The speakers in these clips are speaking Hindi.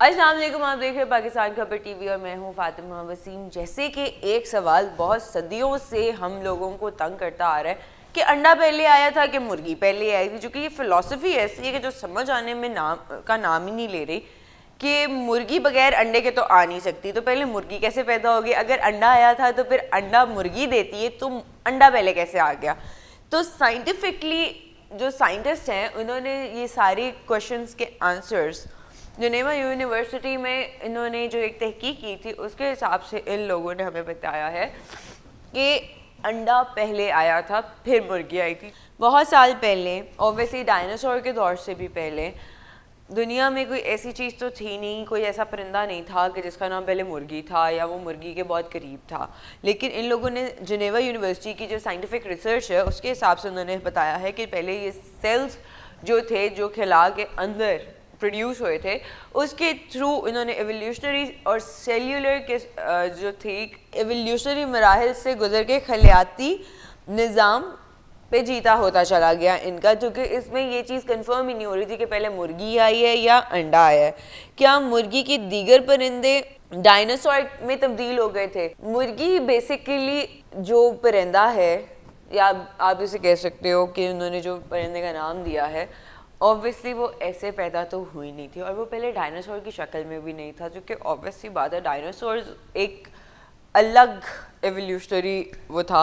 अस्सलाम वालेकुम, आप देख रहे हैं पाकिस्तान खबर टीवी और मैं हूं फातिमा वसीम। जैसे कि एक सवाल बहुत सदियों से हम लोगों को तंग करता आ रहा है कि अंडा पहले आया था कि मुर्गी पहले आई थी, जो कि ये फिलॉसफी ऐसी है कि जो समझ आने में नाम ही नहीं ले रही कि मुर्गी बगैर अंडे के तो आ नहीं सकती, तो पहले मुर्गी कैसे पैदा होगी? अगर अंडा आया था तो फिर अंडा मुर्गी देती है, तो अंडा पहले कैसे आ गया? तो साइंटिफिकली जो साइंटिस्ट हैं उन्होंने ये सारे क्वेश्चंस के आंसर्स जिनेवा यूनिवर्सिटी में इन्होंने जो एक तहकीक की थी उसके हिसाब से इन लोगों ने हमें बताया है कि अंडा पहले आया था फिर मुर्गी आई थी। बहुत साल पहले, ऑब्वियसली डायनासोर के दौर से भी पहले, दुनिया में कोई ऐसी चीज़ तो थी नहीं, कोई ऐसा परिंदा नहीं था कि जिसका नाम पहले मुर्गी था या वो मुर्गी के बहुत करीब था। लेकिन इन लोगों ने जिनेवा यूनिवर्सिटी की जो साइंटिफिक रिसर्च है उसके हिसाब से उन्होंने बताया है कि पहले ये सेल्स जो थे जो खिला के अंदर प्रोड्यूस हुए थे, उसके थ्रू इन्होंने एवोल्यूशनरी और सेल्यूलर के जो थी एवोल्यूशनरी मराहल से गुजर के खलियाती निज़ाम पे जीता होता चला गया इनका, क्योंकि इसमें ये चीज़ कंफर्म ही नहीं हो रही थी कि पहले मुर्गी आई है या अंडा आया है। क्या मुर्गी के दीगर परिंदे डायनासोर में तब्दील हो गए थे? मुर्गी बेसिकली जो परिंदा है, या आप इसे कह सकते हो कि उन्होंने जो परिंदे का नाम दिया है, ऑब्वियसली वो ऐसे पैदा तो हुई नहीं थी और वो पहले डायनासोर की शक्ल में भी नहीं था, जो कि ऑब्वियसली बात है, डायनासोर एक अलग एवोल्यूशनरी वो था।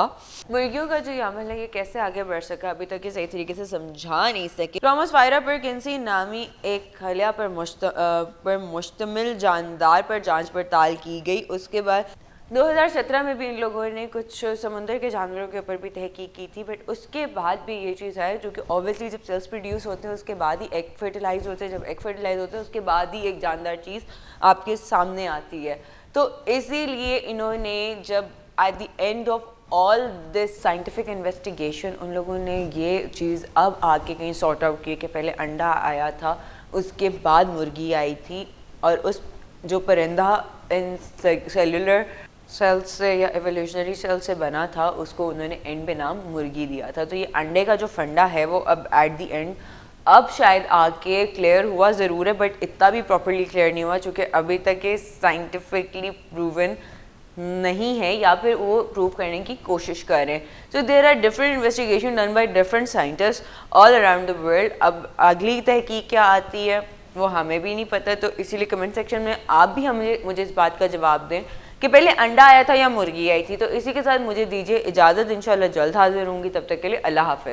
मुर्गियों का जो अमल है ये कैसे आगे बढ़ सका अभी तक ये सही तरीके से समझा नहीं सके। टॉमस वायरा परकिंसी नामी एक खलिया पर मुश्तमिल जानदार पर जांच पड़ताल की गई। उसके बाद 2017 में भी इन लोगों ने कुछ समुंदर के जानवरों के ऊपर भी तहकीक की थी, बट उसके बाद भी ये चीज़ है जो कि ऑब्वियसली जब सेल्स प्रोड्यूस होते हैं उसके बाद ही एग फर्टिलाइज होते हैं, जब एग फर्टिलाइज होते हैं उसके बाद ही एक जानदार चीज़ आपके सामने आती है। तो इसीलिए इन्होंने जब at the end of all this scientific investigation उन लोगों ने ये चीज़ अब आके कहीं सॉर्ट आउट की कि पहले अंडा आया था उसके बाद मुर्गी आई थी, और उस जो परिंदा इन सेलुलर सेल से या एवोल्यूशनरी सेल से बना था उसको उन्होंने एंड पे नाम मुर्गी दिया था। तो ये अंडे का जो फंडा है वो अब एट द एंड अब शायद आके क्लियर हुआ ज़रूर है, बट इतना भी प्रॉपरली क्लियर नहीं हुआ क्योंकि अभी तक ये साइंटिफिकली प्रूवन नहीं है या फिर वो प्रूव करने की कोशिश कर रहे हैं। So there are different investigation done by different scientist all around the world. अब अगली तहकीक क्या आती है वो हमें भी नहीं पता, तो इसीलिए कमेंट सेक्शन में आप भी मुझे इस बात का जवाब दें कि पहले अंडा आया था या मुर्गी आई थी। तो इसी के साथ मुझे दीजिए इजाज़त, इंशाल्लाह जल्द हाजिर होंगी, तब तक के लिए अल्लाह हाफ़िज़।